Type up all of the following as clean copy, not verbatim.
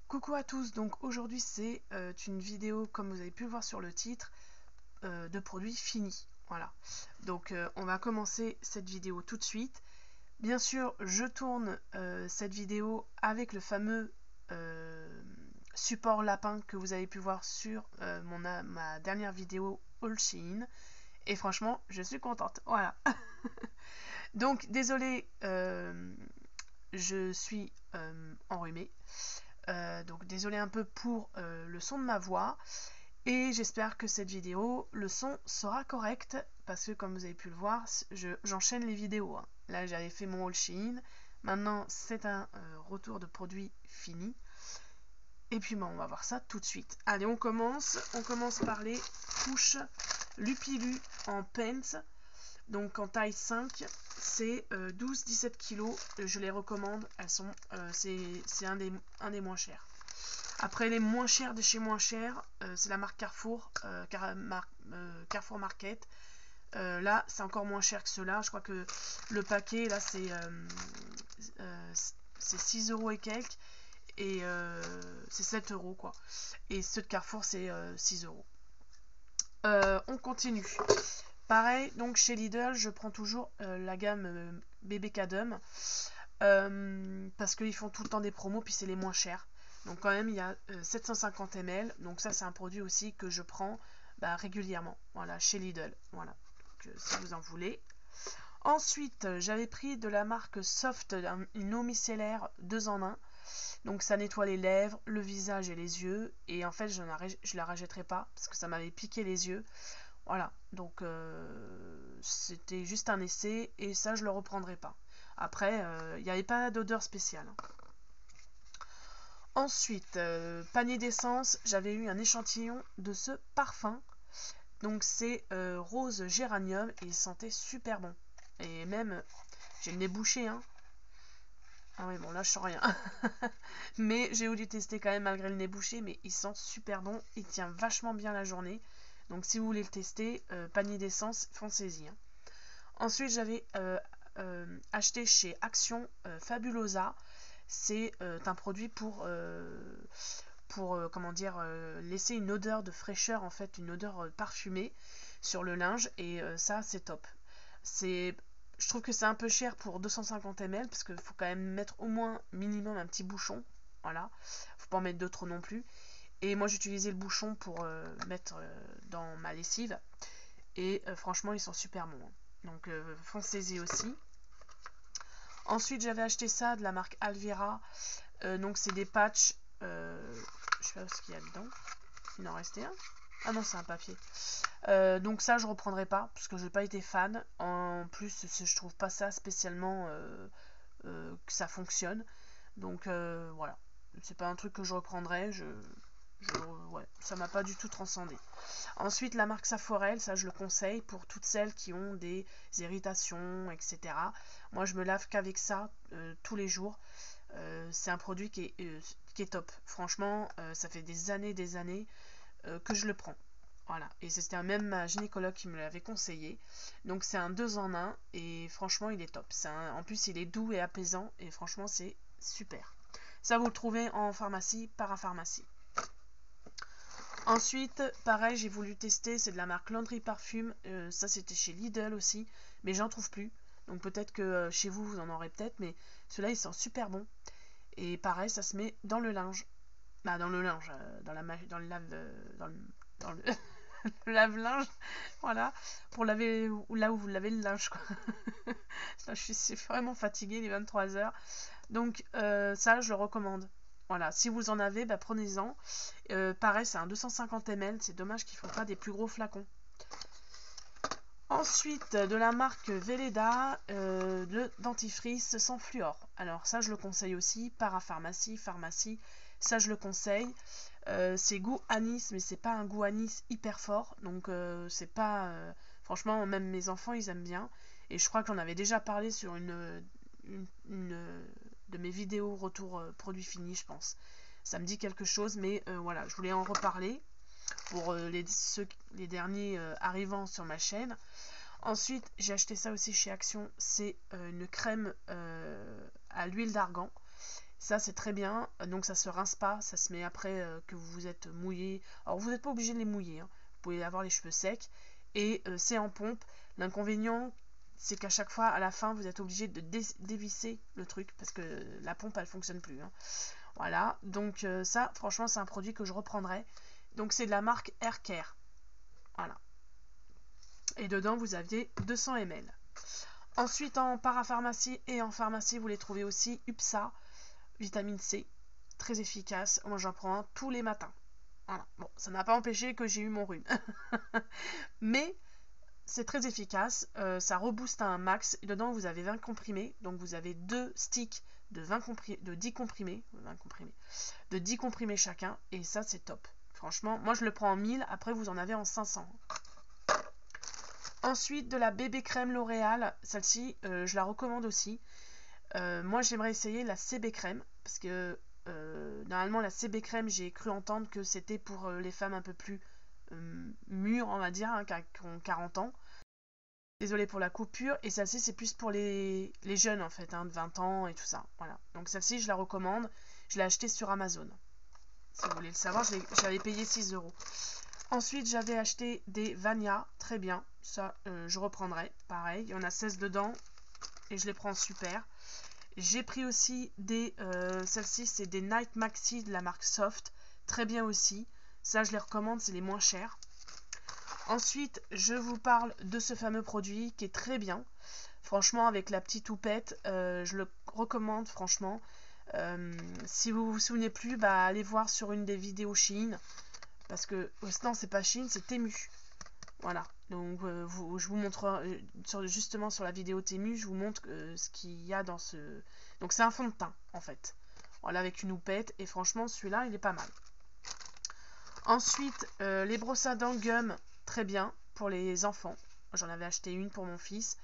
Coucou à tous, donc aujourd'hui c'est une vidéo, comme vous avez pu le voir sur le titre, de produits finis. Voilà, donc on va commencer cette vidéo tout de suite. Bien sûr, je tourne cette vidéo avec le fameux support lapin que vous avez pu voir sur ma dernière vidéo All Shein. Et franchement, je suis contente. Voilà. Donc, désolé, je suis enrhumée. Donc désolé un peu pour le son de ma voix et j'espère que cette vidéo, le son sera correct parce que comme vous avez pu le voir, j'enchaîne les vidéos. Hein. Là j'avais fait mon haul Shein, maintenant c'est un retour de produit fini. Et puis on va voir ça tout de suite. Allez, on commence par les couches Lupilu en pants. Donc en taille 5, c'est 12-17 kg. Je les recommande. Elles sont, c'est un des moins chers. Après les moins chers de chez moins chers, c'est la marque Carrefour, Carrefour Market. Là, c'est encore moins cher que ceux-là. Je crois que le paquet, là, c'est 6 euros et quelques. Et c'est 7 euros, quoi. Et ceux de Carrefour, c'est 6 euros. On continue. Pareil, donc chez Lidl, je prends toujours la gamme bébé Cadum parce qu'ils font tout le temps des promos, puis c'est les moins chers. Donc quand même, il y a 750 ml, donc ça c'est un produit aussi que je prends régulièrement, voilà, chez Lidl. Voilà, donc, si vous en voulez. Ensuite, j'avais pris de la marque Soft, une eau micellaire 2 en 1. Donc ça nettoie les lèvres, le visage et les yeux. Et en fait, je la rachèterai pas parce que ça m'avait piqué les yeux. Voilà, donc c'était juste un essai et ça je le reprendrai pas. Après, il n'y avait pas d'odeur spéciale. Ensuite, panier d'essence, j'avais eu un échantillon de ce parfum. Donc c'est rose géranium et il sentait super bon. Et même, j'ai le nez bouché, hein. Ah oui, bon là je sens rien. Mais j'ai voulu tester quand même malgré le nez bouché, mais il sent super bon, il tient vachement bien la journée. Donc si vous voulez le tester, panier d'essence, foncez-y. Hein. Ensuite j'avais acheté chez Action Fabulosa. C'est un produit pour comment dire, laisser une odeur de fraîcheur, en fait une odeur parfumée sur le linge et ça c'est top. Je trouve que c'est un peu cher pour 250 ml parce qu'il faut quand même mettre au moins minimum un petit bouchon. Voilà, faut pas en mettre d'autres non plus. Et moi j'utilisais le bouchon pour mettre dans ma lessive. Et franchement ils sont super bons. Hein. Donc foncez-y aussi. Ensuite j'avais acheté ça de la marque Alvera. Donc c'est des patchs. Je sais pas ce qu'il y a dedans. Il en restait un. Ah non, c'est un papier. Donc ça, je reprendrai pas parce que j'ai pas été fan. En plus, je trouve pas ça spécialement que ça fonctionne. Donc voilà, c'est pas un truc que je reprendrai. Ouais, ça m'a pas du tout transcendé. Ensuite, la marque Saforel, ça je le conseille pour toutes celles qui ont des irritations, etc. Moi, je me lave qu'avec ça tous les jours. C'est un produit qui est top. Franchement, ça fait des années que je le prends. Voilà, et c'était même ma gynécologue qui me l'avait conseillé. Donc c'est un 2 en 1 et franchement il est top. En plus il est doux et apaisant et franchement c'est super. Ça vous le trouvez en pharmacie, parapharmacie. Ensuite, pareil, j'ai voulu tester, c'est de la marque Landry Parfum. Ça c'était chez Lidl aussi, mais j'en trouve plus. Donc peut-être que chez vous, vous en aurez peut-être, mais ceux-là ils sont super bons. Et pareil, ça se met dans le linge. Bah dans le linge, dans le le lave-linge, voilà, pour laver là où vous lavez le linge, quoi. Là, je suis vraiment fatiguée, les 23h. Donc, ça, je le recommande. Voilà, si vous en avez, prenez-en. Pareil, c'est un 250 ml. C'est dommage qu'ils ne font pas des plus gros flacons. Ensuite, de la marque Velleda, le dentifrice sans fluor. Alors, ça, je le conseille aussi. Parapharmacie, pharmacie, ça, je le conseille. C'est goût anis, mais c'est pas un goût anis hyper fort. Donc, c'est pas. Franchement, même mes enfants, ils aiment bien. Et je crois que j'en avais déjà parlé sur une de mes vidéos retour produit fini, je pense. Ça me dit quelque chose, mais voilà, je voulais en reparler pour les derniers arrivants sur ma chaîne. Ensuite, j'ai acheté ça aussi chez Action. C'est une crème à l'huile d'argan. Ça c'est très bien, donc ça se rince pas, ça se met après que vous vous êtes mouillé. Alors vous n'êtes pas obligé de les mouiller, hein. Vous pouvez avoir les cheveux secs, et c'est en pompe. L'inconvénient, c'est qu'à chaque fois, à la fin, vous êtes obligé de dévisser le truc, parce que la pompe, elle fonctionne plus, hein. Voilà, donc ça, franchement, c'est un produit que je reprendrai. Donc c'est de la marque Haircare. Voilà. Et dedans, vous aviez 200 ml. Ensuite, en parapharmacie et en pharmacie, vous les trouvez aussi UPSA, vitamine C, très efficace. Moi, j'en prends un tous les matins. Voilà. Bon, ça n'a pas empêché que j'ai eu mon rhume. Mais c'est très efficace, ça rebooste à un max. Et dedans, vous avez 20 comprimés. Donc, vous avez 2 sticks de 10 comprimés. De 10 comprimés chacun. Et ça, c'est top. Franchement, moi, je le prends en 1000. Après, vous en avez en 500. Ensuite, de la bébé crème L'Oréal. Celle-ci, je la recommande aussi. Moi, j'aimerais essayer la CB crème. Parce que normalement, la CB crème, j'ai cru entendre que c'était pour les femmes un peu plus mûres, on va dire, hein, qui ont 40 ans. Désolée pour la coupure. Et celle-ci, c'est plus pour les jeunes, en fait, hein, de 20 ans et tout ça. Voilà. Donc celle-ci, je la recommande. Je l'ai achetée sur Amazon. Si vous voulez le savoir, j'avais payé 6 €. Ensuite, j'avais acheté des Vania. Très bien. Ça, je reprendrai. Pareil, il y en a 16 dedans. Et je les prends super. J'ai pris aussi des... celles-ci, c'est des Night Maxi de la marque Soft. Très bien aussi. Ça, je les recommande, c'est les moins chers. Ensuite, je vous parle de ce fameux produit qui est très bien. Franchement, avec la petite houppette, je le recommande franchement. Si vous vous souvenez plus, bah, allez voir sur une des vidéos Shein. Parce que, non, c'est pas Shein, c'est Temu. Voilà. Donc, je vous montre, justement sur la vidéo Temu, je vous montre ce qu'il y a dans ce... Donc, c'est un fond de teint, en fait. Voilà, avec une houppette. Et franchement, celui-là, il est pas mal. Ensuite, les brosses à dents gum, très bien pour les enfants. J'en avais acheté une pour mon fils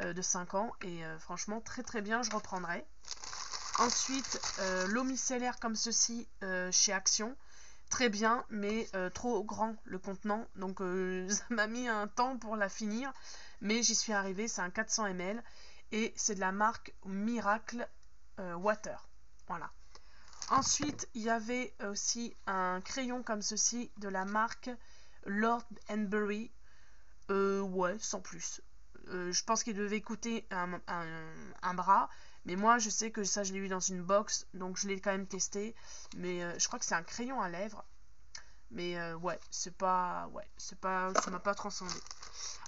de 5 ans et franchement très très bien, je reprendrai. Ensuite, l'eau micellaire comme ceci chez Action, très bien, mais trop grand le contenant, donc ça m'a mis un temps pour la finir, mais j'y suis arrivée. C'est un 400 ml et c'est de la marque Miracle Water. Voilà. Ensuite, il y avait aussi un crayon comme ceci de la marque Lord & Berry. Ouais, sans plus. Je pense qu'il devait coûter un bras. Mais moi, je sais que ça, je l'ai eu dans une box. Donc, je l'ai quand même testé. Mais je crois que c'est un crayon à lèvres. Mais ouais, ça m'a pas transcendé.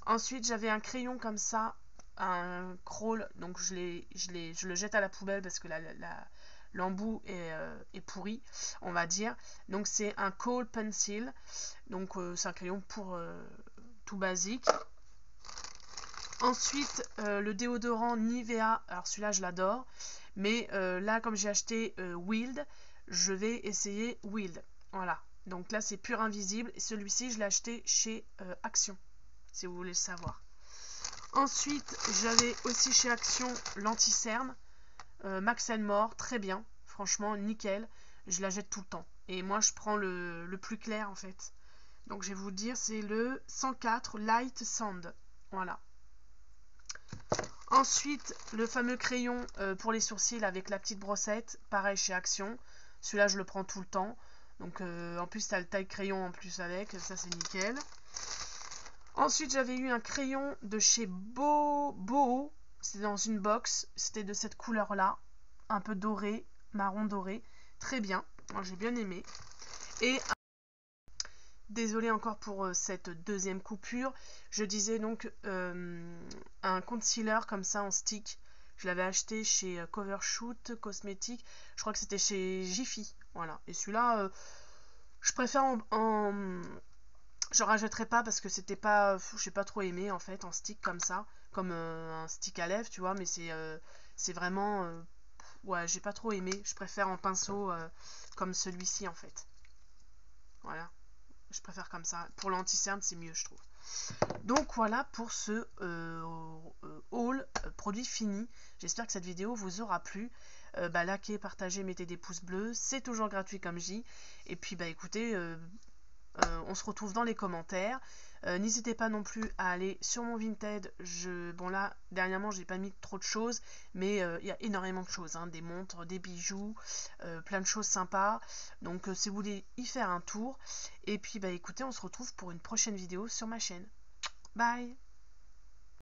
Ensuite, j'avais un crayon comme ça, un crawl. Donc, je le jette à la poubelle parce que l'embout est pourri, on va dire. Donc, c'est un Kohl Pencil. Donc, c'est un crayon pour tout basique. Ensuite, le déodorant Nivea. Alors, celui-là, je l'adore. Mais là, comme j'ai acheté Wild, je vais essayer Wild. Voilà. Donc là, c'est pur invisible. Et celui-ci, je l'ai acheté chez Action, si vous voulez le savoir. Ensuite, j'avais aussi chez Action l'anti-cerne. Max & More, très bien. Franchement, nickel. Je la jette tout le temps. Et moi, je prends le plus clair, en fait. Donc, je vais vous dire, c'est le 104 Light Sand. Voilà. Ensuite, le fameux crayon pour les sourcils avec la petite brossette. Pareil chez Action. Celui-là, je le prends tout le temps. Donc, en plus, tu as le taille crayon en plus avec. Ça, c'est nickel. Ensuite, j'avais eu un crayon de chez Boho. C'était dans une box. C'était de cette couleur-là. Un peu doré, marron doré. Très bien. Moi, j'ai bien aimé. Et désolée encore pour cette deuxième coupure. Je disais donc un concealer comme ça en stick. Je l'avais acheté chez Covershoot Cosmétiques. Je crois que c'était chez Jiffy. Voilà. Et celui-là, je préfère je rajouterai pas parce que c'était pas... j'ai pas trop aimé en fait en stick comme ça. Comme un stick à lèvres, tu vois. Mais c'est vraiment... ouais, j'ai pas trop aimé. Je préfère en pinceau comme celui-ci en fait. Voilà. Je préfère comme ça. Pour l'anti-cerne, c'est mieux, je trouve. Donc voilà pour ce haul produit fini. J'espère que cette vidéo vous aura plu. Likez, partagez, mettez des pouces bleus. C'est toujours gratuit comme je dis. Et puis écoutez, On se retrouve dans les commentaires. N'hésitez pas non plus à aller sur mon Vinted. Bon là, dernièrement, j'ai pas mis trop de choses, mais il y a énormément de choses, hein, des montres, des bijoux, plein de choses sympas. Donc si vous voulez y faire un tour. Et puis bah écoutez, on se retrouve pour une prochaine vidéo sur ma chaîne. Bye!